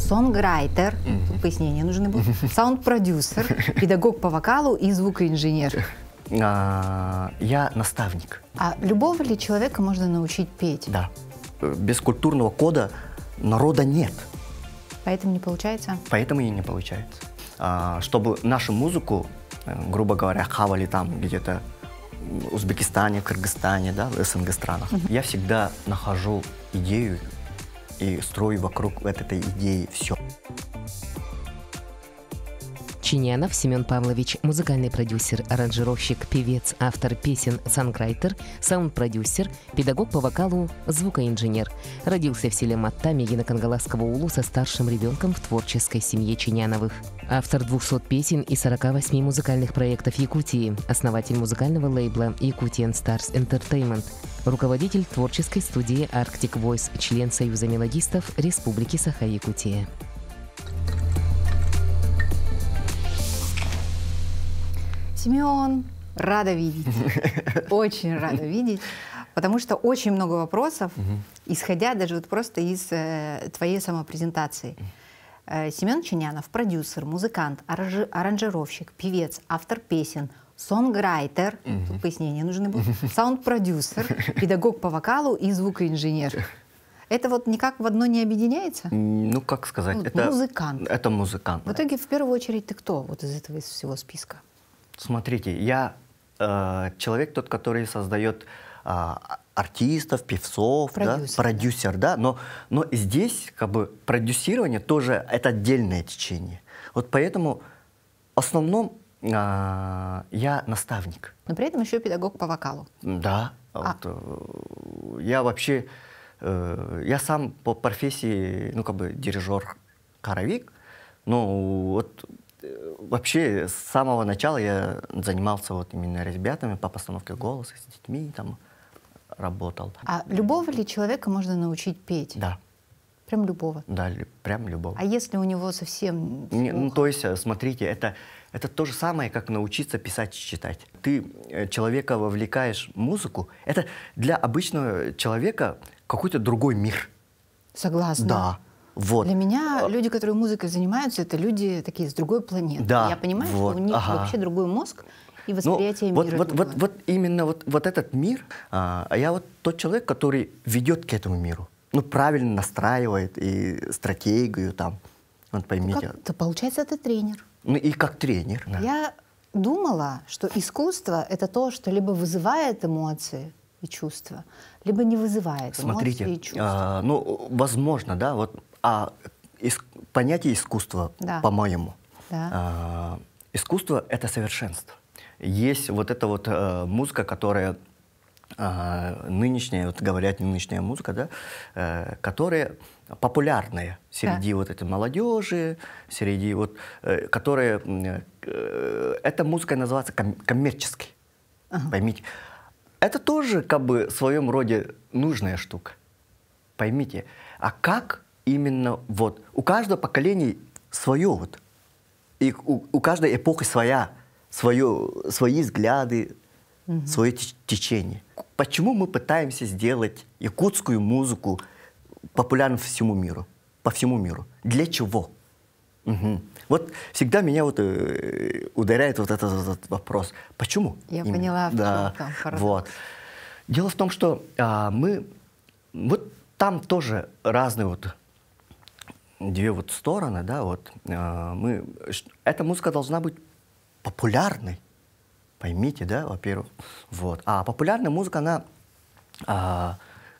сонграйтер, тут пояснения нужны будут, саунд-продюсер, педагог по вокалу и звукоинженер. Я наставник. А любого ли человека можно научить петь? Да. Без культурного кода народа нет. Поэтому не получается? Поэтому и не получается. Чтобы нашу музыку, грубо говоря, хавали там где-то в Узбекистане, Кыргызстане, да, в СНГ странах, я всегда нахожу идею и строю вокруг этой идеи все. Чинянов Семен Павлович – музыкальный продюсер, аранжировщик, певец, автор песен, сонграйтер, саунд-продюсер, педагог по вокалу, звукоинженер. Родился в селе Матта Мегино-Кангаласского улуса старшим ребенком в творческой семье Чиняновых. Автор 200 песен и 48 музыкальных проектов Якутии, основатель музыкального лейбла Yakutian Stars Entertainment, руководитель творческой студии Arctic Voice, член Союза мелодистов Республики Саха-Якутия. Семен, рада видеть. Очень рада видеть, потому что очень много вопросов, исходя даже вот просто из твоей самопрезентации. Семен Чинянов – продюсер, музыкант, аранжировщик, певец, автор песен, сонграйтер, тут пояснения нужны будут, саунд-продюсер, педагог по вокалу и звукоинженер. Это вот никак в одно не объединяется? Ну, как сказать, Ну, это музыкант. Это музыкант. В итоге, в первую очередь, ты кто вот из этого, из всего списка? Смотрите, я человек тот, который создает артистов, певцов, продюсер, да, но здесь как бы продюсирование тоже это отдельное течение. Вот поэтому в основном я наставник. Но при этом еще педагог по вокалу. Да, вот, я вообще, я сам по профессии, ну как бы дирижер-хоровик, но вот вообще с самого начала я занимался вот именно ребятами по постановке голоса, с детьми там работал. А любого ли человека можно научить петь? Да. Прям любого? Да, прям любого. А если у него совсем ну, то есть, смотрите, это то же самое, как научиться писать и читать. Ты человека вовлекаешь в музыку, это для обычного человека какой-то другой мир. Согласна. Да. Вот. Для меня люди, которые музыкой занимаются, это люди такие с другой планеты. Да, я понимаю, вот, что у них вообще другой мозг и восприятие мира. Вот именно вот этот мир, я вот тот человек, который ведет к этому миру. Ну, правильно настраивает и стратегию там. Вот поймите. То получается, ты тренер. Ну и как тренер. Да. Я думала, что искусство — это то, что либо вызывает эмоции и чувства, либо не вызывает эмоции и чувства. Ну, возможно, да, вот. Понятие искусства, да. по-моему, да. Искусство — это совершенство. Есть вот эта вот музыка, которая нынешняя, вот говорят, нынешняя музыка, да, которая популярная среди вот этой молодежи, среди вот, которая, эта музыка называется коммерческой, поймите. Это тоже как бы в своем роде нужная штука, поймите. А как именно вот у каждого поколения свое вот, и у каждой эпохи свои взгляды, свое течение. Почему мы пытаемся сделать якутскую музыку популярной по всему миру? Для чего? Вот всегда меня вот ударяет вот этот вопрос. Почему? Я поняла, да, вот. Дело в том, что мы вот там тоже разные вот две вот стороны, да, вот. Эта музыка должна быть популярной, поймите, да, во-первых. Вот. А популярная музыка, она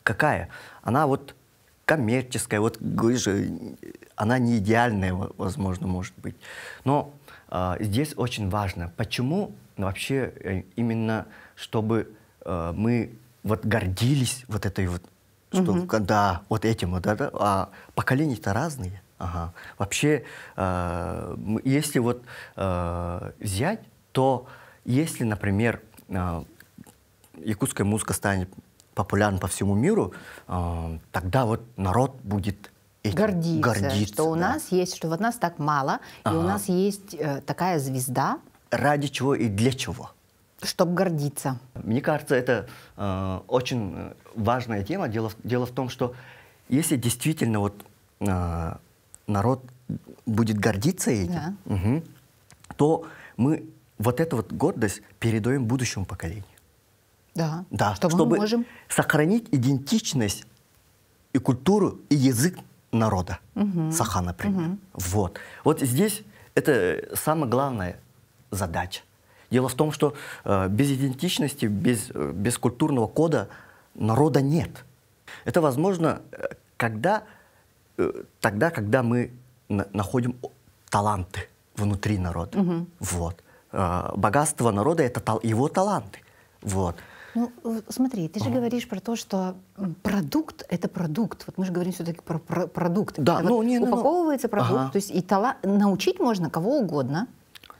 какая? Она вот коммерческая, вот, говоришь, она не идеальная, возможно, может быть. Но здесь очень важно, почему вообще именно, чтобы мы вот гордились вот этой вот, что, да, вот этим вот, да, а поколения-то разные. Ага. Вообще, если вот взять, то если, например, якутская музыка станет популярной по всему миру, тогда вот народ будет этим гордиться, что у нас есть, что вот нас так мало, и у нас есть такая звезда. Ради чего и для чего? Чтобы гордиться. Мне кажется, это очень важная тема. Дело в том, что если действительно вот народ будет гордиться этим, то мы вот эту вот гордость передаем будущему поколению. Да, Да, чтобы чтобы мы можем... сохранить идентичность и культуру, и язык народа. Саха, например. Вот. Вот здесь это самая главная задача. Дело в том, что без идентичности, без культурного кода народа нет. Это возможно тогда, когда мы находим таланты внутри народа. Вот. Богатство народа — это его таланты. Вот. Ну, смотри, ты же говоришь про то, что продукт — это продукт. Вот мы же говорим все-таки про продукт. Да, вот упаковывается продукт, то есть и научить можно кого угодно.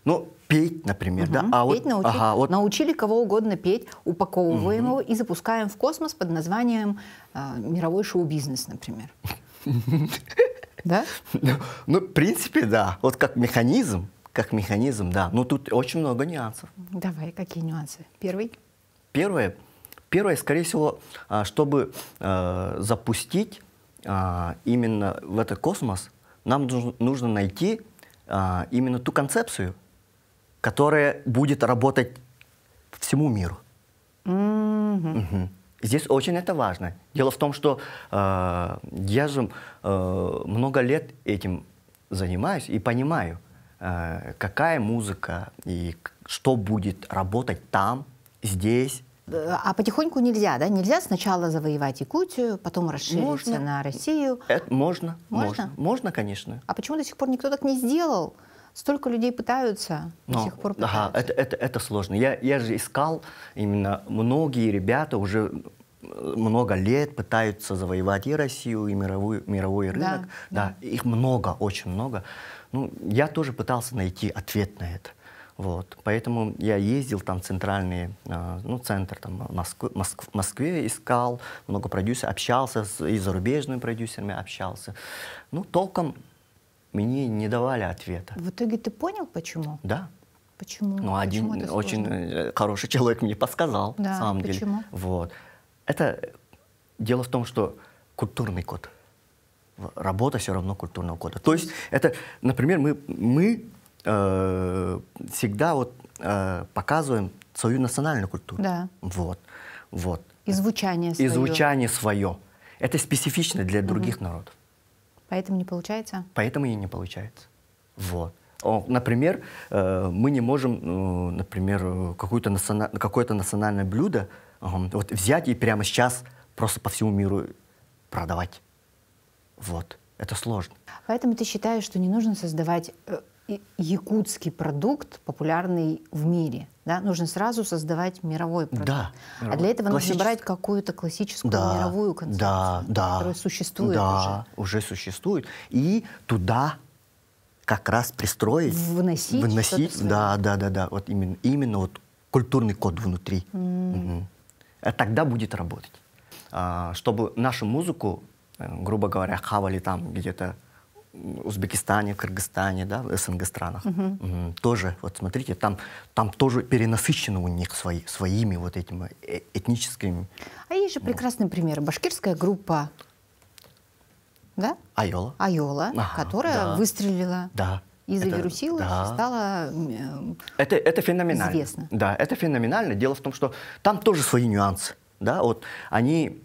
Ну, петь, например, да? Петь научить. Научили кого угодно петь, упаковываем его и запускаем в космос под названием мировой шоу-бизнес, например. Да? Ну, в принципе, да. Вот как механизм, да. Но тут очень много нюансов. Давай, какие нюансы? Первый, скорее всего, чтобы запустить именно в этот космос, нам нужно найти именно ту концепцию, которая будет работать всему миру. Здесь очень это важно. Дело в том, что я же много лет этим занимаюсь и понимаю, какая музыка и что будет работать там, здесь. А потихоньку нельзя, да? Нельзя сначала завоевать Якутию, потом расшириться на Россию. Можно, конечно. А почему до сих пор никто так не сделал? Столько людей пытаются, до сих пор пытаются. Это сложно. Я же искал, именно многие ребята уже много лет пытаются завоевать и Россию, и мировой рынок. Да, их много, очень много. Ну, я тоже пытался найти ответ на это. Вот. Поэтому я ездил там в центральный, центр там, в Москве, искал много продюсеров, общался и с зарубежными продюсерами общался. Ну, толком мне не давали ответа. В итоге ты понял, почему? Да. Почему? Ну, один очень хороший человек мне подсказал, да, на самом почему? деле. Вот. Это дело в том, что культурный код. Работа все равно культурного кода. То есть это, например, мы всегда показываем свою национальную культуру. Да. Вот. И звучание свое. И звучание свое. Это специфично для других народов. Поэтому не получается? Поэтому и не получается. Вот. Например, мы не можем, например, какое-то национальное блюдо вот взять и прямо сейчас просто по всему миру продавать. Вот. Это сложно. Поэтому ты считаешь, что не нужно создавать якутский продукт, популярный в мире. Да? Нужно сразу создавать мировой продукт. Да, а для этого нужно брать какую-то классическую мировую концепцию, которая существует уже. Уже существует. И туда как раз пристроить, вносить да. Вот именно вот культурный код внутри. А тогда будет работать. Чтобы нашу музыку, грубо говоря, хавали там где-то в Узбекистане, Кыргызстане, да, в СНГ странах. Тоже, вот смотрите, там тоже перенасыщено у них своими вот этими этническими. А есть же прекрасный пример. Башкирская группа, да? Айола, которая выстрелила. Да. И завирусилась, стала это феноменально. известно. Да, это феноменально. Дело в том, что там тоже свои нюансы. Да? Вот они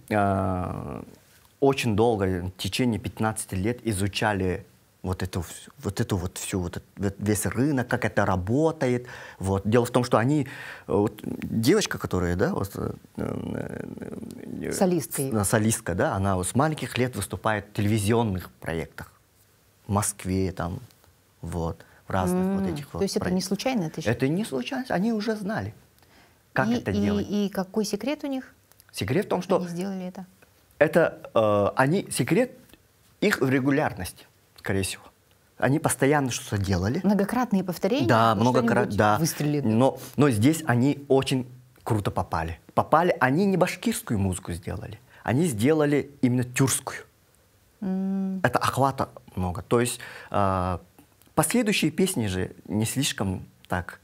очень долго, в течение 15 лет изучали весь рынок, как это работает. Вот. Дело в том, что они, девочка, которая, да, солистка, да, она с маленьких лет выступает в телевизионных проектах в Москве, там, в разных вот этих. То есть это не случайно? Это не случайно, они уже знали, как это делать. И какой секрет у них? Секрет в том, что они сделали это. Секрет их в регулярности, скорее всего. Они постоянно что-то делали. Многократные повторения? Да, многократно, да. Выстрелили. Но здесь они очень круто попали. Они не башкирскую музыку сделали, они сделали именно тюркскую. Это охвата много. То есть последующие песни же не слишком так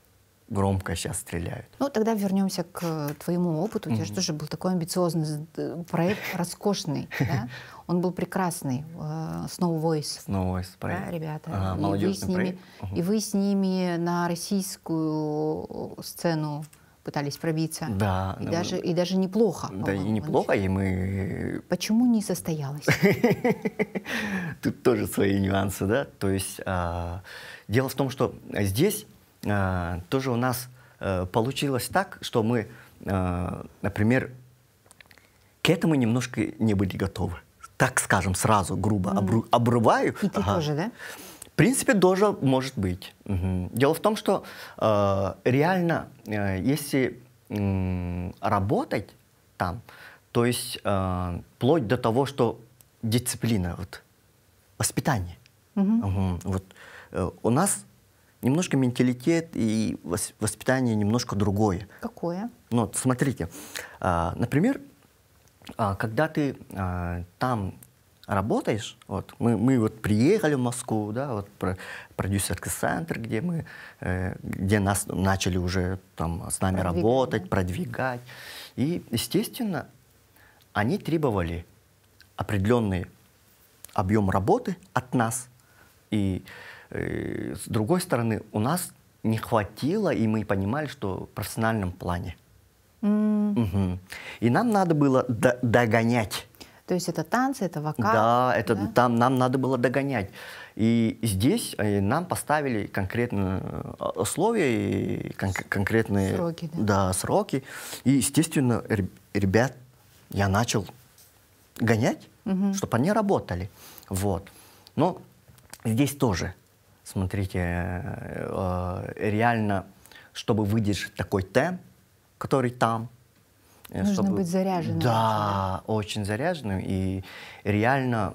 громко сейчас стреляют. Ну, тогда вернемся к твоему опыту. У тебя же тоже был такой амбициозный проект, роскошный, да? Он был прекрасный, Snow Voice. Snow Voice проект. Да, ребята. Ага, молодежный проект. И вы с ними на российскую сцену пытались пробиться. Да. И даже неплохо. Да, и неплохо, и мы... Почему не состоялось? Тут тоже свои нюансы, да. То есть дело в том, что здесь тоже у нас получилось так, что мы, например, к этому немножко не были готовы. Так скажем, сразу грубо обрываю. И ты тоже, да? В принципе, тоже может быть. Дело в том, что реально, если работать там, то есть вплоть до того, что дисциплина, вот, воспитание. Вот, у нас немножко менталитет и воспитание немножко другое. Какое? Ну, вот, смотрите, например, когда ты там работаешь, вот, мы вот приехали в Москву, да, вот продюсерский центр, где нас начали уже там с нами работать, продвигать. И, естественно, они требовали определенный объем работы от нас. И с другой стороны, у нас не хватило, и мы понимали, что в профессиональном плане. И нам надо было догонять. То есть это танцы, это вокал? Да, это да? Там нам надо было догонять. И здесь нам поставили конкретные условия и конкретные сроки, да, сроки. И, естественно, ребят я начал гонять, чтобы они работали. Вот. Но здесь тоже, смотрите, реально, чтобы выдержать такой темп, который там. Нужно быть заряженным. Да, очень заряженным. И реально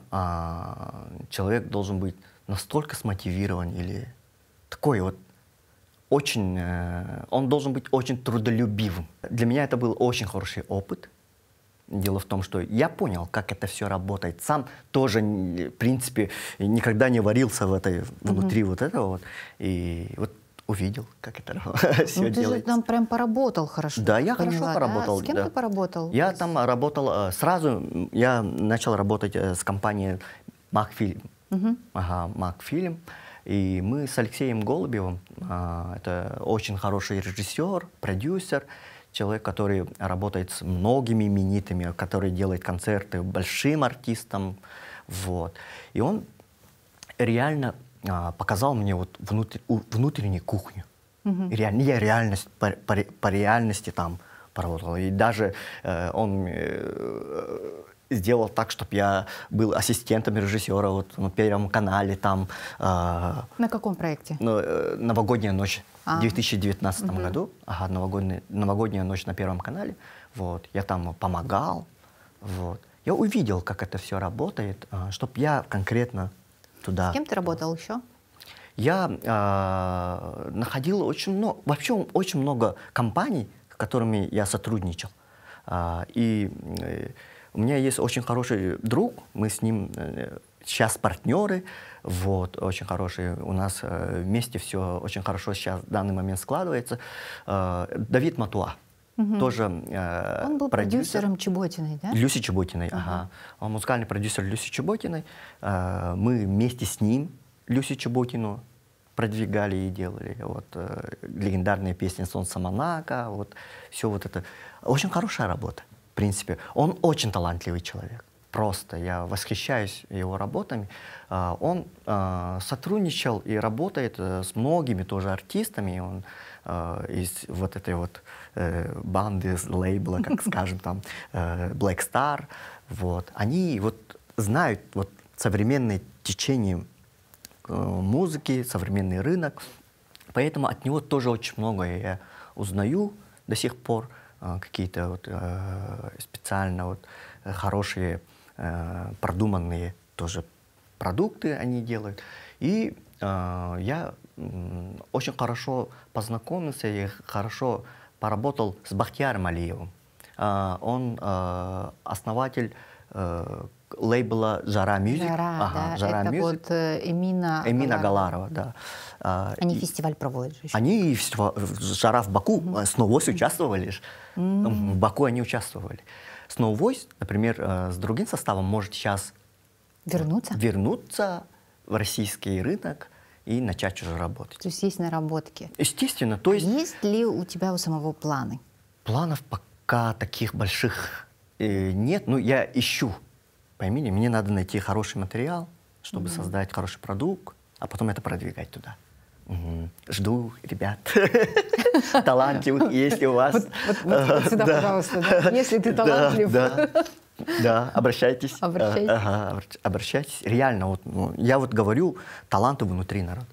человек должен быть настолько смотивирован или такой вот очень... он должен быть очень трудолюбивым. Для меня это был очень хороший опыт. Дело в том, что я понял, как это все работает. Сам тоже, в принципе, никогда не варился в этой, внутри вот этого вот. И вот увидел, как это все делается. Ты же там прям поработал хорошо. Да, я хорошо поработал. Да? С кем ты поработал? Я там работал, сразу я начал работать с компанией Макфильм. Макфильм. И мы с Алексеем Голубевым, это очень хороший режиссер, продюсер, человек, который работает с многими именитыми, который делает концерты большим артистам. Вот. И он реально показал мне вот внутреннюю кухню. Я реальность, по реальности там поработал. И даже он сделал так, чтобы я был ассистентом режиссера вот, на Первом канале. Там, на каком проекте? «Новогодняя ночь» в 2019 году. Ага, «Новогодняя ночь» на Первом канале. Вот. Я там помогал. Вот. Я увидел, как это все работает, чтобы я конкретно туда... С кем ты работал еще? Я находил вообще очень много компаний, с которыми я сотрудничал. И у меня есть очень хороший друг, мы с ним сейчас партнеры, вот, очень хорошие. У нас вместе все очень хорошо сейчас в данный момент складывается. Давид Матуа. Тоже он был продюсером Чеботиной, да? Люси Чеботиной, ага. Он музыкальный продюсер Люси Чеботиной. Мы вместе с ним Люси Чеботину продвигали и делали. Вот, легендарные песни «Солнце Монако», вот, все вот это. Очень хорошая работа, в принципе. Он очень талантливый человек. Просто я восхищаюсь его работами. Он сотрудничал и работает с многими тоже артистами. Он из вот этой вот банды, лейбла, как скажем, там, Black Star. Вот. Они вот знают вот современное течение музыки, современный рынок. Поэтому от него тоже очень многое я узнаю до сих пор. Какие-то вот, специально вот, хорошие, продуманные тоже продукты они делают. И я очень хорошо познакомился и хорошо поработал с Бахтияром Алиевым. Он основатель лейбла «Жара Мьюзик». Жара, да. «Жара Это Мьюзик». вот Эмина Галарова, да. Они фестиваль проводят же еще. Они «Жара» в Баку, Snow Voice участвовали. В Баку они участвовали. Snow Voice, например, с другим составом может сейчас вернуться в российский рынок и начать уже работать. То есть есть наработки. Естественно. То есть... Есть ли у тебя у самого планы? Планов пока таких больших нет. Но я ищу. Поймите, мне надо найти хороший материал, чтобы создать хороший продукт, а потом это продвигать туда. Жду, ребят, талантливых, если у вас... Вот сюда, пожалуйста, если ты талантлив. Да, обращайтесь. Обращайтесь. Реально, вот, я вот говорю, таланты внутри народа.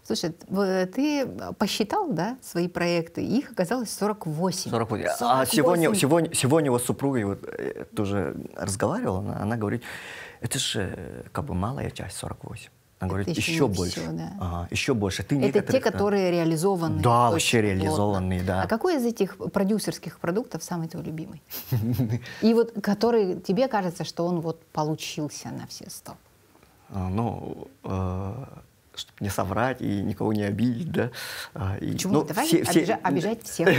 Слушай, ты посчитал, да, свои проекты? Их оказалось 48. 48. А сегодня вот с супругой вот, тоже разговаривала, она говорит, это же как бы малая часть, 48. Она говорит, еще больше. Все, да. Еще больше. Это те, которые реализованы. Да, вообще реализованные, да. А какой из этих продюсерских продуктов самый твой любимый? И вот который тебе кажется, что он вот получился на все 100? Ну, чтобы не соврать и никого не обидеть, да. Почему? Давай обижать всех.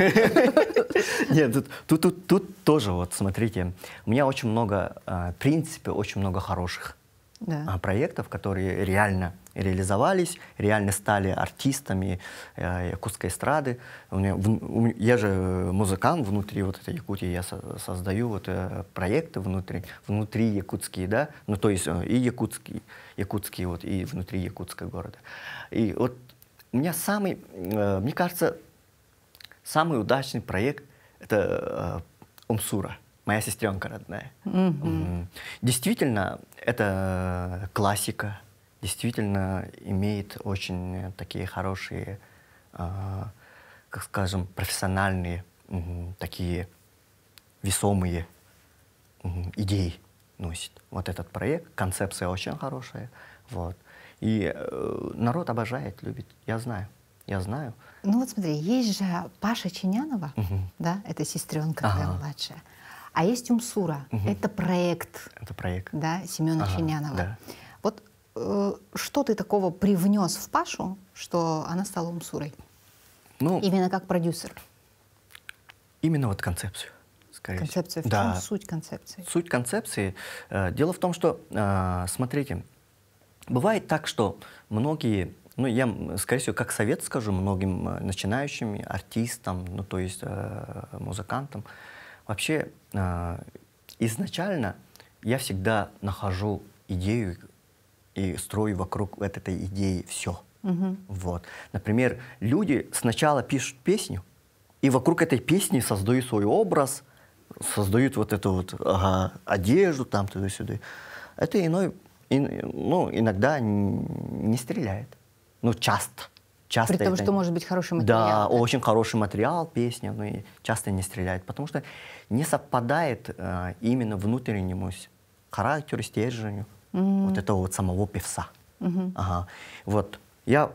Нет, тут тоже, вот смотрите, у меня очень много, в принципе, очень много хороших проектов, которые реально реализовались, реально стали артистами якутской эстрады. Я же музыкант внутри вот этой Якутии, я создаю вот проекты внутри якутские, да, ну то есть и якутские вот, и внутри якутского города. И вот у меня мне кажется, самый удачный проект — это Умсура. Моя сестренка родная. Действительно, это классика, действительно имеет очень такие хорошие, как скажем, профессиональные, такие весомые идеи носит. Вот этот проект, концепция очень хорошая. Вот. И народ обожает, любит. Я знаю. Ну вот смотри, есть же Паша Чинянова, да, это сестренка твоя младшая. А есть Умсура, это проект, да, Семена Чинянова. Да. Вот что ты такого привнес в Пашу, что она стала Умсурой? Ну, именно как продюсер? Именно вот концепцию. Концепция. В чем суть концепции? Суть концепции. Дело в том, что, смотрите, бывает так, что многие, ну я, скорее всего, как совет скажу многим начинающим артистам, ну то есть музыкантам, вообще, изначально я всегда нахожу идею и строю вокруг этой идеи все. Вот. Например, люди сначала пишут песню, и вокруг этой песни создают свой образ, создают вот эту вот одежду, там, туда-сюда. Это иногда не стреляет. Ну, часто. При том, что может быть хороший материал. Да, очень хороший материал, песня, но и часто не стреляет, потому что не совпадает именно внутреннему характеру, стержню вот этого вот самого певца. Вот я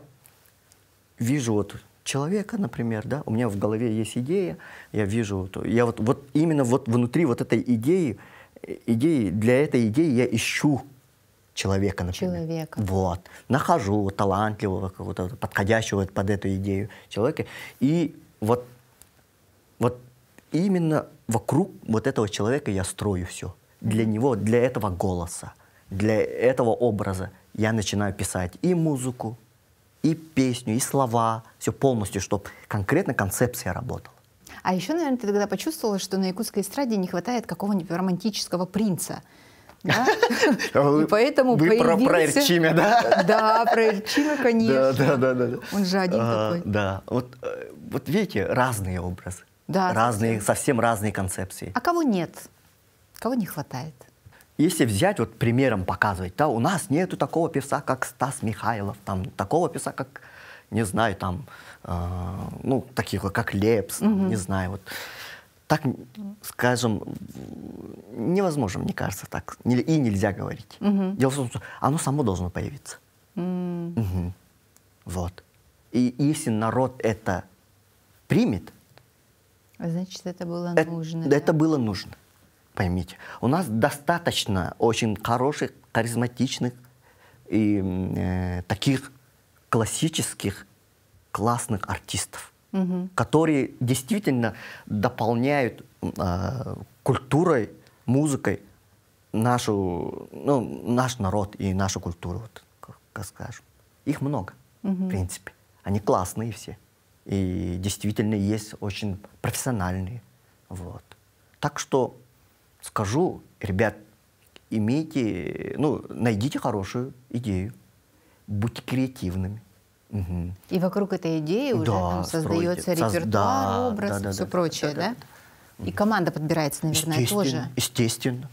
вижу вот человека, например, да, у меня в голове есть идея, я вижу, я вот именно вот внутри вот этой идеи, для этой идеи я ищу человека, например. Вот. Нахожу талантливого, какого-то подходящего под эту идею человека. И вот именно вокруг вот этого человека я строю все. Для него, для этого голоса, для этого образа я начинаю писать и музыку, и песню, и слова, все полностью, чтобы конкретно концепция работала. А еще, наверное, ты тогда почувствовала, что на якутской эстраде не хватает какого-нибудь романтического принца. Да? И поэтому вы появился... про Эрчиме, да? Да, про Эрчиме, конечно. Да. Он же один такой. Да, вот видите, разные образы, да, совсем разные концепции. А кого нет? Кого не хватает? Если взять, вот примером показывать, да, у нас нету такого певца, как Стас Михайлов, там, такого певца, как, не знаю, там, ну, таких, как Лепс, не знаю, вот. Так, скажем, невозможно, мне кажется, так. И нельзя говорить. Дело в том, что оно само должно появиться. Вот. И если народ это примет... Значит, это было нужно. Это было нужно. поймите. У нас достаточно очень хороших, харизматичных и таких классических, классных артистов, которые действительно дополняют культурой, музыкой наш народ и нашу культуру, вот, как скажем. Их много, в принципе. Они классные все. И действительно есть очень профессиональные. Вот. Так что скажу, ребят, найдите хорошую идею, будьте креативными. И вокруг этой идеи уже там создается репертуар, образ и все прочее, да? И команда подбирается, наверное, тоже. Естественно.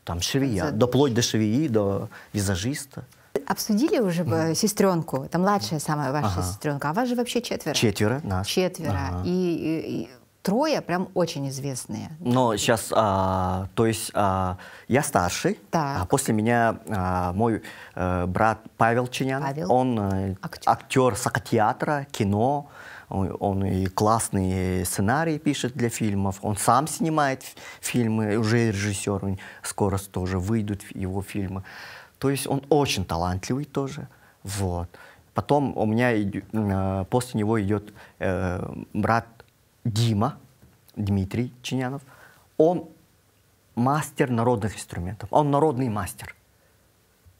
Там швея, вплоть до швеи, до визажиста. Обсудили уже сестренку, это младшая самая ваша сестренка, а вас же вообще 4. 4 нас. 4. И 3 прям очень известные. Но сейчас, то есть я старший, а после меня мой брат Павел Чинянов, он актер сакотеатра, кино, он и классные сценарии пишет для фильмов, он сам снимает фильмы, уже режиссер, скоро тоже выйдут его фильмы. То есть он очень талантливый тоже. Вот. Потом у меня после него идет брат Дима, Дмитрий Чинянов. Он мастер народных инструментов. Он народный мастер.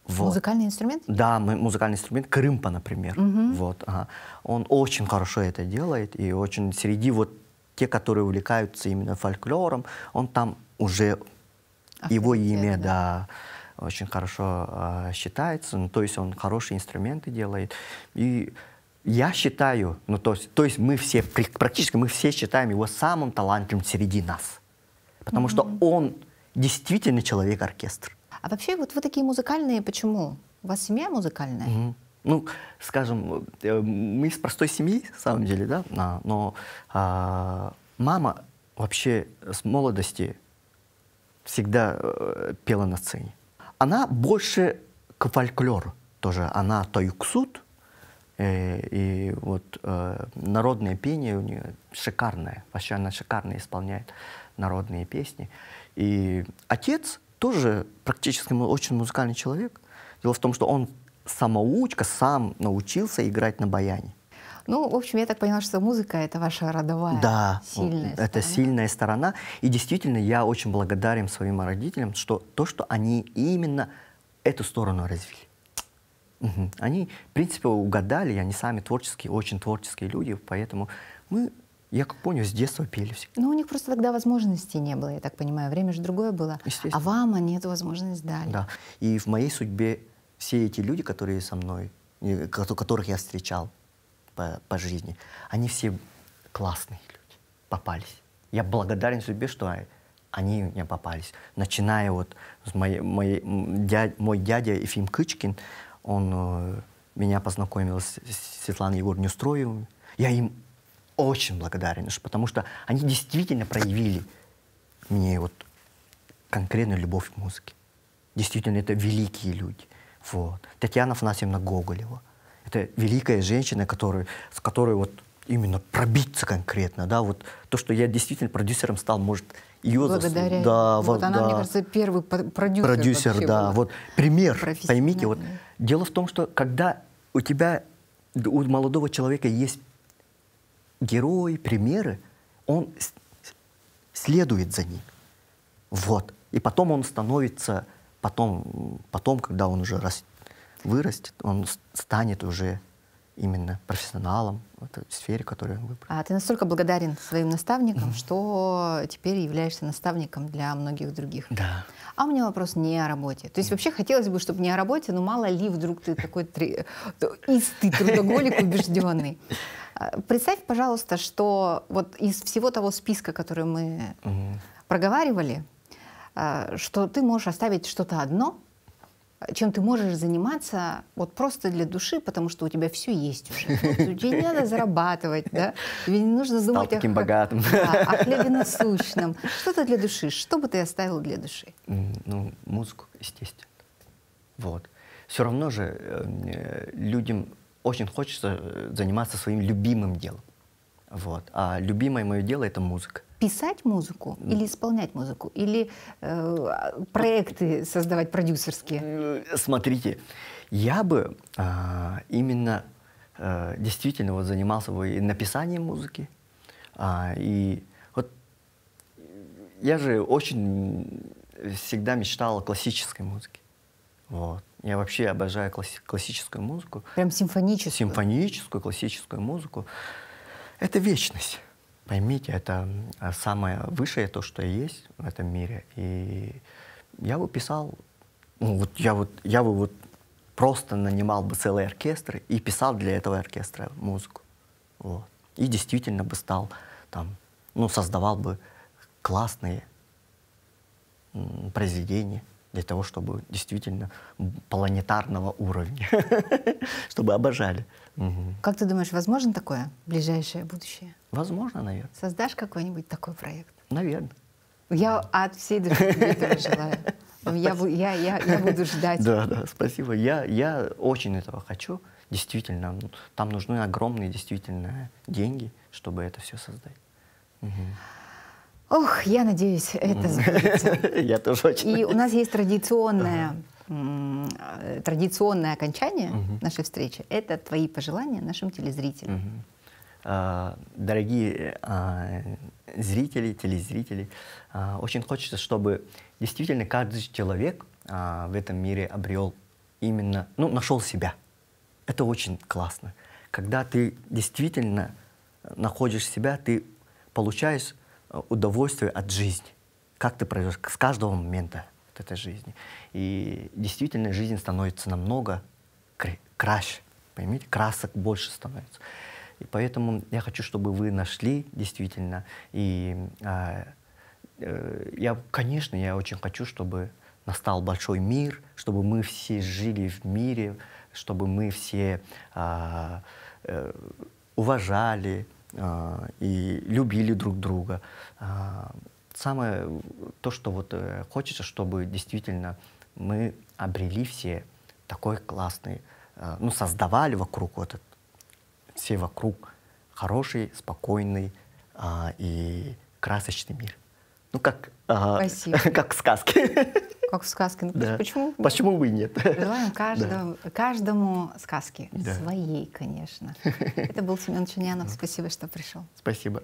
Вот. Музыкальный инструмент? Да, музыкальный инструмент. Крымпа, например. Вот, Он очень хорошо это делает. И очень среди вот тех, которые увлекаются именно фольклором, он там уже, его имя, да, очень хорошо считается. Ну, то есть он хорошие инструменты делает. И я считаю, то есть мы все, практически мы все считаем его самым талантливым среди нас. Потому что он действительно человек-оркестр. А вообще вот вы такие музыкальные, почему? У вас семья музыкальная? Ну, скажем, мы из простой семьи, на самом деле, да, но мама вообще с молодости всегда пела на сцене. Она больше к фольклору тоже, она таюксут, и вот народное пение у нее шикарное, вообще она шикарно исполняет народные песни. И отец тоже практически очень музыкальный человек. Дело в том, что он самоучка, сам научился играть на баяне. Ну, в общем, я так поняла, что музыка — это ваша родовая, сильная сторона. Это сильная сторона. И действительно, я очень благодарен своим родителям, что они именно эту сторону развили. Они, в принципе, угадали, они сами творческие, очень творческие люди, поэтому я как понял, с детства пели все. Ну, у них просто тогда возможностей не было, я так понимаю, время же другое было. А вам они эту возможность дали. Да, и в моей судьбе все эти люди, которые со мной, которых я встречал по жизни, они все классные люди, попались. Я благодарен судьбе, что они мне попались. Начиная вот с мой дядя Ефим Кычкин, он меня познакомил с Светланой Егоровной Устроевой. Я им очень благодарен, потому что они действительно проявили мне вот конкретную любовь к музыке. Действительно, это великие люди. Вот. Татьяна Афанасьевна Гоголева. Это великая женщина, с которой вот именно пробиться конкретно. Да, вот то, что я действительно продюсером стал, может, ее благодаря. Да, вот она, мне кажется, первый продюсер да. Вот пример, поймите. Вот. Дело в том, что когда у молодого человека есть герои, примеры, он следует за ним. Вот. И потом он становится, потом когда он уже вырастет, он станет уже именно профессионалом в этой сфере, которую он выбрал. А ты настолько благодарен своим наставникам, что теперь являешься наставником для многих других. Да. А у меня вопрос не о работе. То есть вообще хотелось бы, чтобы не о работе, но мало ли вдруг ты такой истый трудоголик убежденный. Представь, пожалуйста, что вот из всего того списка, который мы проговаривали, что ты можешь оставить что-то одно, чем ты можешь заниматься вот просто для души, потому что у тебя все есть уже. Вот, тебе не надо зарабатывать, да? Тебе не нужно думать таким богатым. О хлебе насущном. Что-то для души. Что бы ты оставил для души? Ну, музыку, естественно. Вот. Все равно же людям очень хочется заниматься своим любимым делом. Вот. А любимое мое дело — это музыка. писать музыку или исполнять музыку? Или проекты создавать продюсерские? Смотрите, я бы именно действительно вот занимался бы и написанием музыки. И вот я же очень всегда мечтал о классической музыке. Вот. Я вообще обожаю классическую музыку. Прям симфоническую? Симфоническую, классическую музыку. Это вечность. Поймите, это самое высшее то, что есть в этом мире. И я бы писал, ну, я бы вот просто нанимал бы целый оркестр и писал для этого оркестра музыку. Вот. И действительно бы стал там, ну, создавал бы классные произведения для того, чтобы действительно планетарного уровня, чтобы обожали. Как ты думаешь, возможно такое в ближайшее будущее? Возможно, наверное. Создашь какой-нибудь такой проект? Наверное. Я от всей души тебе этого желаю. Я буду ждать. Да, да, спасибо. Я очень этого хочу. Действительно, там нужны огромные действительно деньги, чтобы это все создать. Ох, я надеюсь, это сбудется. Я тоже очень И у нас есть традиционное окончание нашей встречи. Это твои пожелания нашим телезрителям. Дорогие зрители, телезрители, очень хочется, чтобы действительно каждый человек в этом мире обрел именно, ну, нашел себя. Это очень классно. Когда ты действительно находишь себя, ты получаешь удовольствие от жизни. Как ты проживаешь с каждого момента этой жизни. И действительно жизнь становится намного краше. Поймите, красок больше становится. И поэтому я хочу, чтобы вы нашли действительно. И конечно, я очень хочу, чтобы настал большой мир, чтобы мы все жили в мире, чтобы мы все уважали и любили друг друга. Самое то, что вот хочется, чтобы действительно мы обрели все такой классный, ну, создавали вокруг все вокруг хороший, спокойный и красочный мир. Ну, как в сказке. Как в сказке. Ну, Да. Почему? Почему бы и нет? Желаем каждому сказки. Да. Своей, конечно. Это был Семен Чунянов. Спасибо, что пришел. Спасибо.